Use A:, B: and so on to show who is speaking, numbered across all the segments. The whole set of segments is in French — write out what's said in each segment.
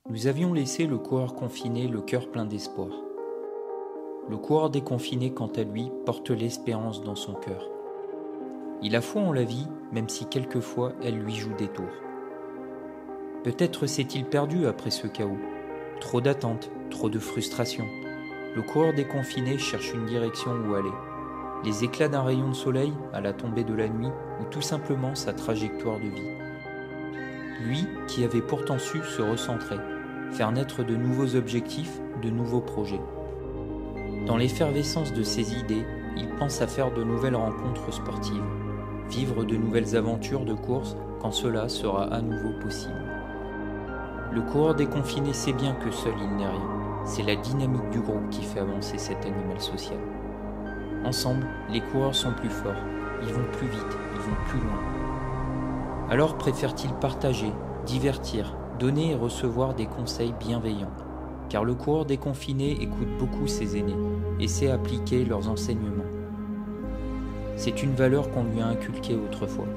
A: Nous avions laissé le coureur confiné le cœur plein d'espoir. Le coureur déconfiné, quant à lui, porte l'espérance dans son cœur. Il a foi en la vie, même si quelquefois elle lui joue des tours. Peut-être s'est-il perdu après ce chaos. Trop d'attentes, trop de frustration. Le coureur déconfiné cherche une direction où aller. Les éclats d'un rayon de soleil à la tombée de la nuit ou tout simplement sa trajectoire de vie. Lui qui avait pourtant su se recentrer, faire naître de nouveaux objectifs, de nouveaux projets. Dans l'effervescence de ses idées, il pense à faire de nouvelles rencontres sportives, vivre de nouvelles aventures de course quand cela sera à nouveau possible. Le coureur déconfiné sait bien que seul il n'est rien. C'est la dynamique du groupe qui fait avancer cet animal social. Ensemble, les coureurs sont plus forts, ils vont plus vite, ils vont plus loin. Alors préfère-t-il partager, divertir, donner et recevoir des conseils bienveillants, car le coureur déconfiné écoute beaucoup ses aînés et sait appliquer leurs enseignements. C'est une valeur qu'on lui a inculquée autrefois.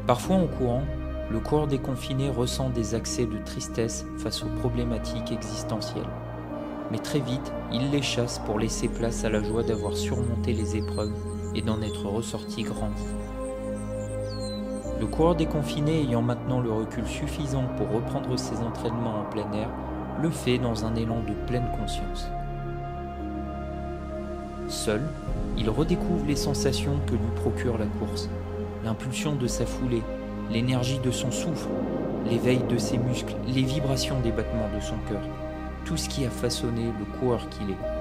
A: Parfois en courant, le coureur déconfiné ressent des accès de tristesse face aux problématiques existentielles. Mais très vite, il les chasse pour laisser place à la joie d'avoir surmonté les épreuves et d'en être ressorti grandi. Le coureur déconfiné ayant maintenant le recul suffisant pour reprendre ses entraînements en plein air, le fait dans un élan de pleine conscience. Seul, il redécouvre les sensations que lui procure la course, l'impulsion de sa foulée, l'énergie de son souffle, l'éveil de ses muscles, les vibrations des battements de son cœur, tout ce qui a façonné le coureur qu'il est.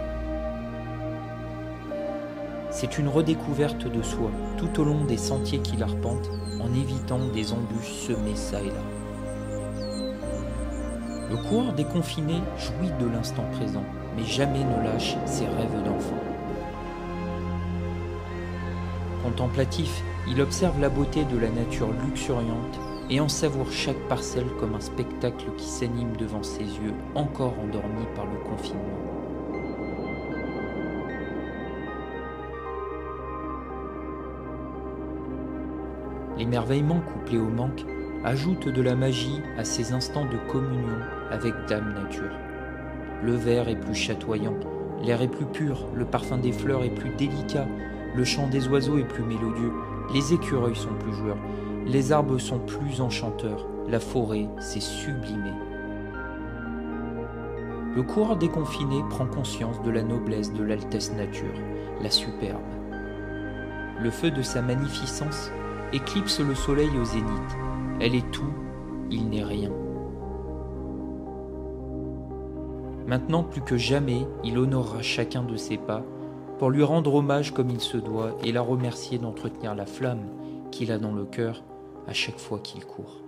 A: C'est une redécouverte de soi tout au long des sentiers qu'il arpente en évitant des embûches semées çà et là. Le coureur déconfiné jouit de l'instant présent, mais jamais ne lâche ses rêves d'enfant. Contemplatif, il observe la beauté de la nature luxuriante et en savoure chaque parcelle comme un spectacle qui s'anime devant ses yeux encore endormis par le confinement. L'émerveillement couplé au manque ajoute de la magie à ces instants de communion avec Dame Nature. Le vert est plus chatoyant, l'air est plus pur, le parfum des fleurs est plus délicat, le chant des oiseaux est plus mélodieux, les écureuils sont plus joueurs, les arbres sont plus enchanteurs, la forêt s'est sublimée. Le coureur déconfiné prend conscience de la noblesse de l'altesse nature, la superbe. Le feu de sa magnificence éclipse le soleil au zénith. Elle est tout, il n'est rien. Maintenant plus que jamais, il honorera chacun de ses pas pour lui rendre hommage comme il se doit et la remercier d'entretenir la flamme qu'il a dans le cœur à chaque fois qu'il court.